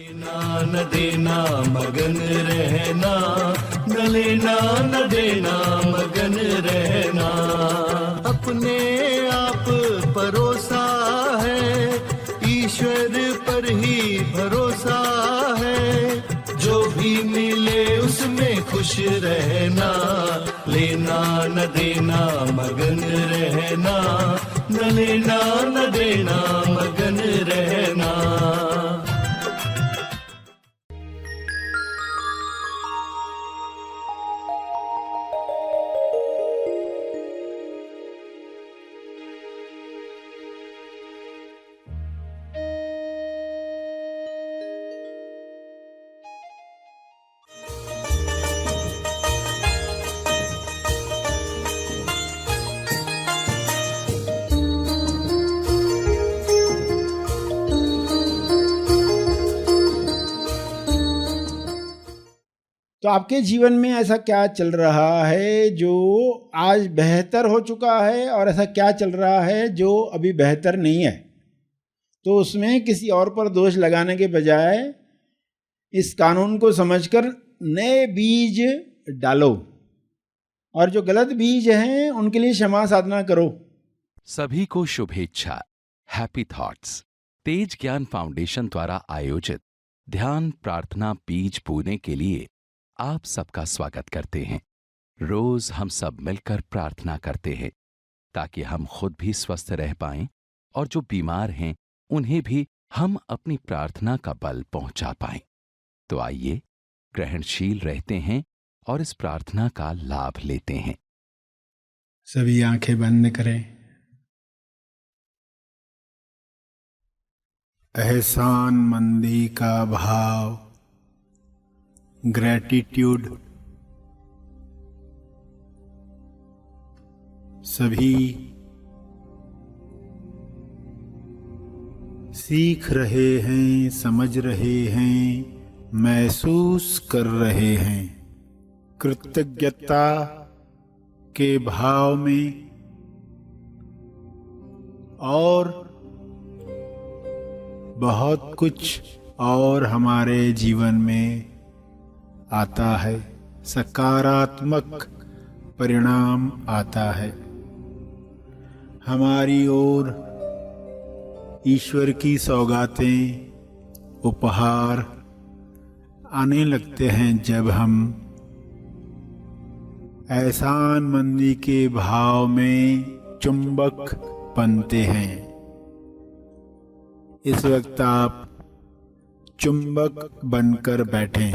लेना न देना मगन रहना, न लेना न देना मगन रहना। अपने आप परोसा है, ईश्वर पर ही भरोसा है। जो भी मिले उसमें खुश रहना, लेना न देना मगन रहना, न लेना न देना मगन रहना। तो आपके जीवन में ऐसा क्या चल रहा है जो आज बेहतर हो चुका है, और ऐसा क्या चल रहा है जो अभी बेहतर नहीं है? तो उसमें किसी और पर दोष लगाने के बजाय इस कानून को समझकर नए बीज डालो, और जो गलत बीज हैं उनके लिए क्षमा साधना करो। सभी को शुभेच्छा। हैप्पी थॉट्स तेज ज्ञान फाउंडेशन द्वारा आयोजित ध्यान प्रार्थना बीज बोने के लिए आप सबका स्वागत करते हैं। रोज हम सब मिलकर प्रार्थना करते हैं ताकि हम खुद भी स्वस्थ रह पाएं और जो बीमार हैं उन्हें भी हम अपनी प्रार्थना का बल पहुंचा पाएं। तो आइए ग्रहणशील रहते हैं और इस प्रार्थना का लाभ लेते हैं। सभी आंखें बंद करें। एहसान मंदी का भाव, ग्रैटिट्यूड सभी सीख रहे हैं, समझ रहे हैं, महसूस कर रहे हैं। कृतज्ञता के भाव में और बहुत कुछ और हमारे जीवन में आता है, सकारात्मक परिणाम आता है। हमारी ओर ईश्वर की सौगातें, उपहार आने लगते हैं जब हम एहसानमंदी के भाव में चुंबक बनते हैं। इस वक्त आप चुंबक बनकर बैठें।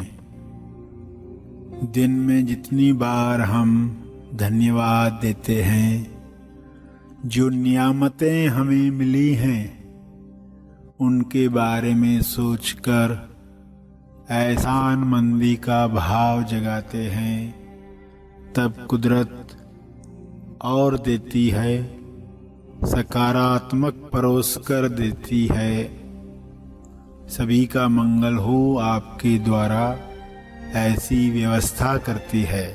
दिन में जितनी बार हम धन्यवाद देते हैं, जो नियामतें हमें मिली हैं उनके बारे में सोचकर एहसानमंदी का भाव जगाते हैं, तब कुदरत और देती है, सकारात्मक परोस कर देती है। सभी का मंगल हो आपके द्वारा ऐसी व्यवस्था करती है।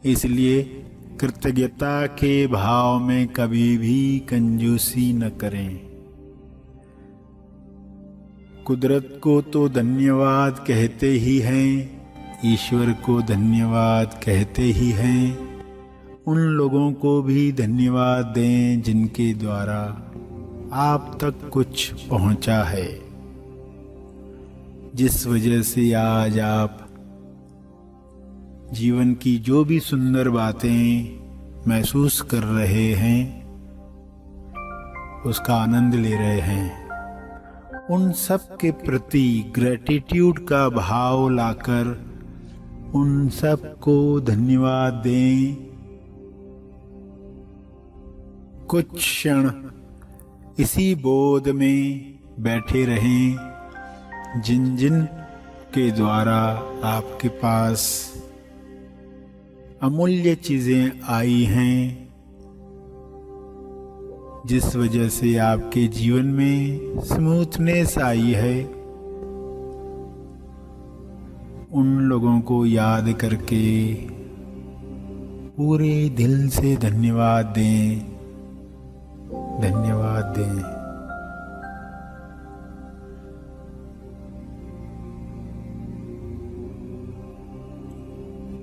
इसलिए कृतज्ञता के भाव में कभी भी कंजूसी न करें। कुदरत को तो धन्यवाद कहते ही हैं, ईश्वर को धन्यवाद कहते ही हैं। उन लोगों को भी धन्यवाद दें जिनके द्वारा आप तक कुछ पहुंचा है, जिस वजह से आज आप जीवन की जो भी सुंदर बातें महसूस कर रहे हैं उसका आनंद ले रहे हैं। उन सब के प्रति ग्रैटिट्यूड का भाव लाकर उन सब को धन्यवाद दें। कुछ क्षण इसी बोध में बैठे रहें जिन जिन के द्वारा आपके पास अमूल्य चीजें आई हैं, जिस वजह से आपके जीवन में स्मूथनेस आई है। उन लोगों को याद करके पूरे दिल से धन्यवाद दें, धन्यवाद दें।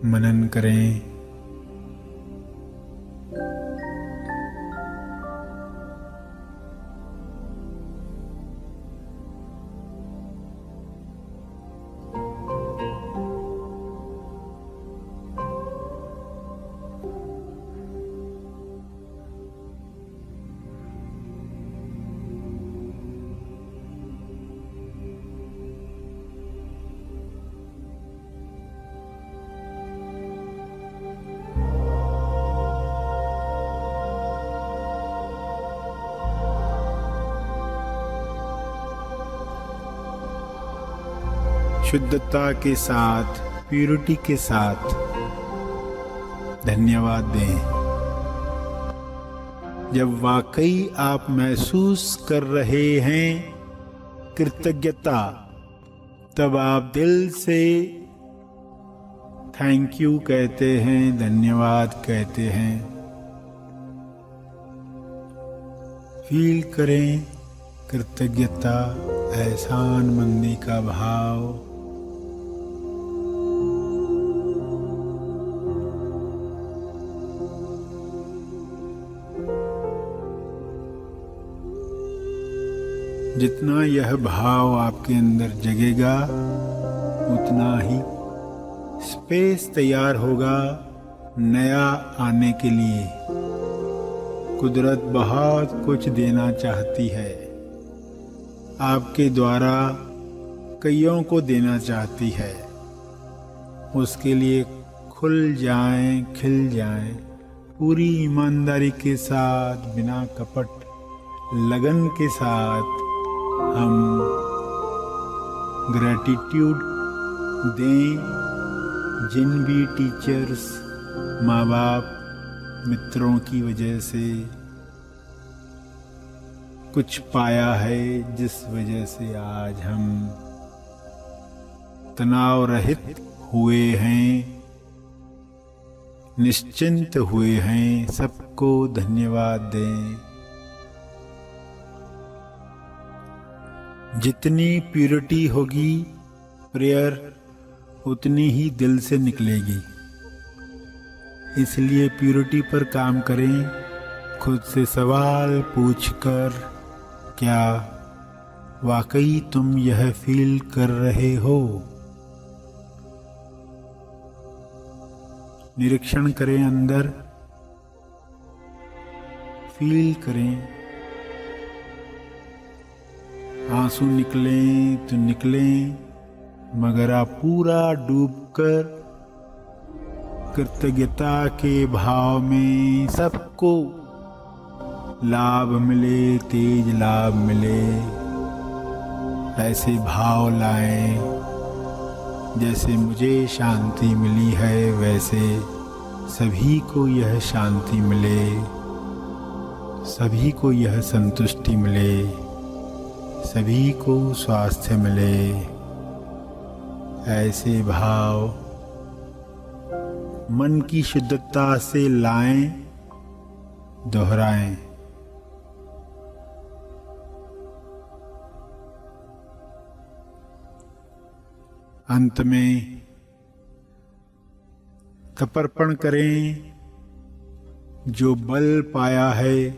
मनन करें। शुद्धता के साथ, प्यूरिटी के साथ धन्यवाद दें। जब वाकई आप महसूस कर रहे हैं कृतज्ञता, तब आप दिल से थैंक यू कहते हैं, धन्यवाद कहते हैं। फील करें कृतज्ञता, एहसानमंदी का भाव। जितना यह भाव आपके अंदर जगेगा, उतना ही स्पेस तैयार होगा नया आने के लिए। कुदरत बहुत कुछ देना चाहती है, आपके द्वारा कईयों को देना चाहती है। उसके लिए खुल जाएं, खिल जाएं, पूरी ईमानदारी के साथ, बिना कपट, लगन के साथ हम ग्रैटिट्यूड दें। जिन भी टीचर्स, माँ बाप, मित्रों की वजह से कुछ पाया है, जिस वजह से आज हम तनाव रहित हुए हैं, निश्चिंत हुए हैं, सबको धन्यवाद दें। जितनी प्यूरिटी होगी प्रेयर, उतनी ही दिल से निकलेगी। इसलिए प्यूरिटी पर काम करें। खुद से सवाल पूछकर, क्या वाकई तुम यह फील कर रहे हो? निरीक्षण करें अंदर, फील करें। आंसू निकलें तो निकलें, मगर आप पूरा डूबकर कृतज्ञता के भाव में सबको लाभ मिले, तेज लाभ मिले, ऐसे भाव लाएं। जैसे मुझे शांति मिली है, वैसे सभी को यह शांति मिले, सभी को यह संतुष्टि मिले, सभी को स्वास्थ्य मिले। ऐसे भाव मन की शुद्धता से लाएं, दोहराएं। अंत में तर्पण करें। जो बल पाया है,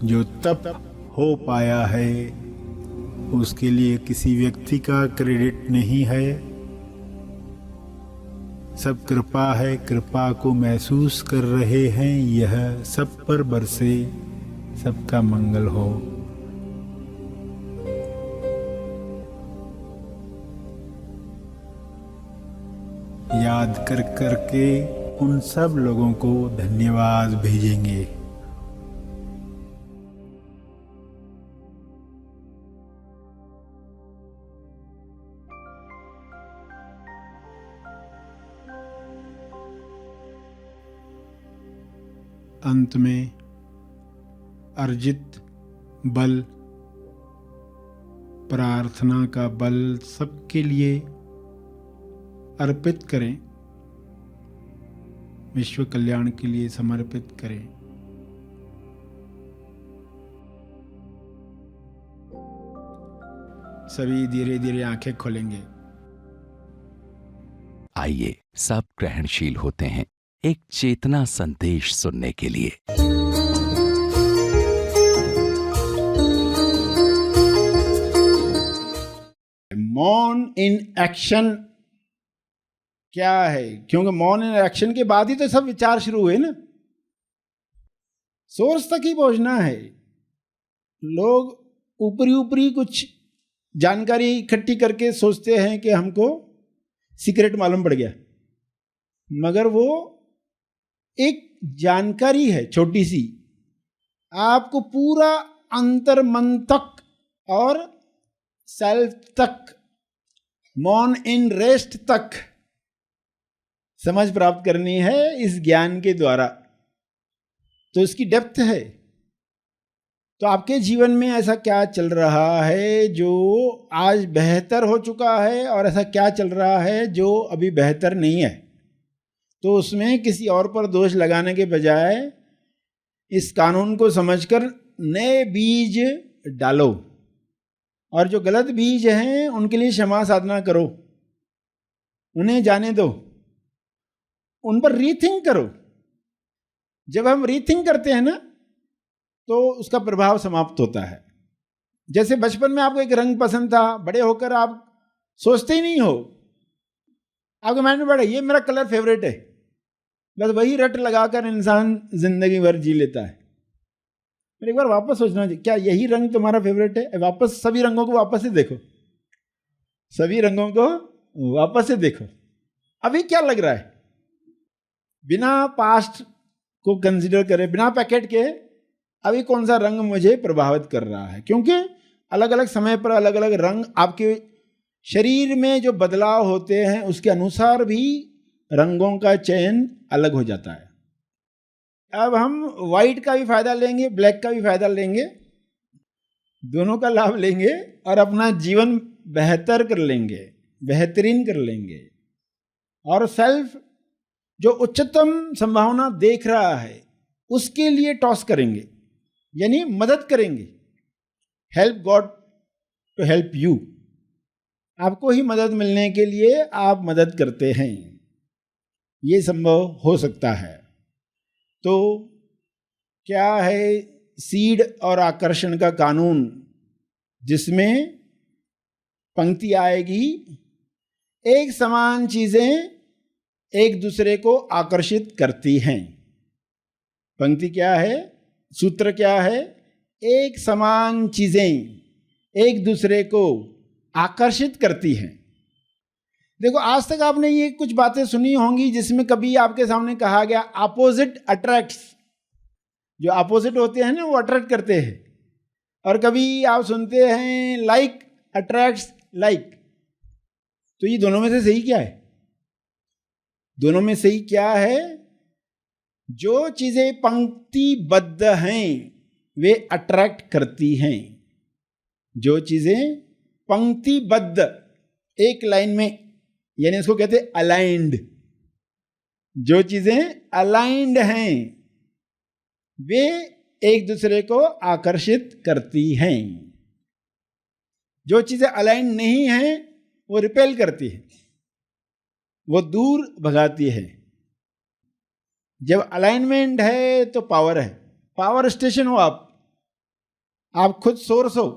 जो तप हो पाया है, उसके लिए किसी व्यक्ति का क्रेडिट नहीं है। सब कृपा है, कृपा को महसूस कर रहे हैं। यह सब पर बरसे, सबका मंगल हो। याद कर करके उन सब लोगों को धन्यवाद भेजेंगे। अंत में अर्जित बल, प्रार्थना का बल सबके लिए अर्पित करें, विश्व कल्याण के लिए समर्पित करें। सभी धीरे धीरे आंखें खोलेंगे। आइए सब ग्रहणशील होते हैं एक चेतना संदेश सुनने के लिए। मौन इन एक्शन क्या है? क्योंकि मौन इन एक्शन के बाद ही तो सब विचार शुरू हुए ना, सोर्स तक ही पहुंचना है। लोग ऊपरी ऊपरी कुछ जानकारी इकट्ठी करके सोचते हैं कि हमको सीक्रेट मालूम पड़ गया, मगर वो एक जानकारी है छोटी सी, आपको पूरा अंतर मन तक और सेल्फ तक, मौन इन रेस्ट तक समझ प्राप्त करनी है इस ज्ञान के द्वारा। तो इसकी डेप्थ है। तो आपके जीवन में ऐसा क्या चल रहा है जो आज बेहतर हो चुका है, और ऐसा क्या चल रहा है जो अभी बेहतर नहीं है? तो उसमें किसी और पर दोष लगाने के बजाय इस कानून को समझकर नए बीज डालो, और जो गलत बीज हैं उनके लिए क्षमा साधना करो, उन्हें जाने दो, उन पर रीथिंक करो। जब हम रीथिंक करते हैं ना तो उसका प्रभाव समाप्त होता है। जैसे बचपन में आपको एक रंग पसंद था, बड़े होकर आप सोचते ही नहीं हो, आपके माइंड में बड़ा ये मेरा कलर फेवरेट है, बस वही रट लगाकर इंसान जिंदगी भर जी लेता है। फिर एक बार वापस सोचना चाहिए, क्या यही रंग तुम्हारा फेवरेट है? वापस सभी रंगों को वापस से देखो, सभी रंगों को वापस से देखो, अभी क्या लग रहा है? बिना पास्ट को कंसिडर करे, बिना पैकेट के, अभी कौन सा रंग मुझे प्रभावित कर रहा है? क्योंकि अलग अलग समय पर अलग अलग रंग, आपके शरीर में जो बदलाव होते हैं उसके अनुसार भी रंगों का चयन अलग हो जाता है। अब हम वाइट का भी फायदा लेंगे, ब्लैक का भी फायदा लेंगे, दोनों का लाभ लेंगे और अपना जीवन बेहतर कर लेंगे, बेहतरीन कर लेंगे। और सेल्फ जो उच्चतम संभावना देख रहा है उसके लिए टॉस करेंगे, यानी मदद करेंगे। Help God to help you, आपको ही मदद मिलने के लिए आप मदद करते हैं, ये संभव हो सकता है। तो क्या है सीड और आकर्षण का कानून, जिसमें पंक्ति आएगी, एक समान चीजें एक दूसरे को आकर्षित करती हैं। पंक्ति क्या है, सूत्र क्या है? एक समान चीजें एक दूसरे को आकर्षित करती हैं। देखो, आज तक आपने ये कुछ बातें सुनी होंगी जिसमें कभी आपके सामने कहा गया अपोजिट अट्रैक्ट्स। जो अपोजिट होते हैं ना वो अट्रैक्ट करते हैं। और कभी आप सुनते हैं लाइक अट्रैक्ट्स लाइक। तो ये दोनों में से सही क्या है? दोनों में सही क्या है? जो चीजें पंक्तिबद्ध हैं वे अट्रैक्ट करती हैं। जो चीजें पंक्तिबद्ध, एक लाइन में, यानी इसको कहते हैं अलाइंड। जो चीजें अलाइंड हैं वे एक दूसरे को आकर्षित करती हैं। जो चीजें अलाइंड नहीं हैं वो रिपेल करती है, वो दूर भगाती है। जब अलाइनमेंट है तो पावर है, पावर स्टेशन हो आप खुद सोर्स हो।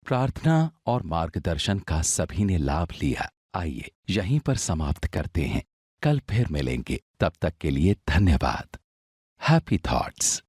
प्रार्थना और मार्गदर्शन का सभी ने लाभ लिया। आइए यहीं पर समाप्त करते हैं, कल फिर मिलेंगे, तब तक के लिए धन्यवाद। Happy thoughts.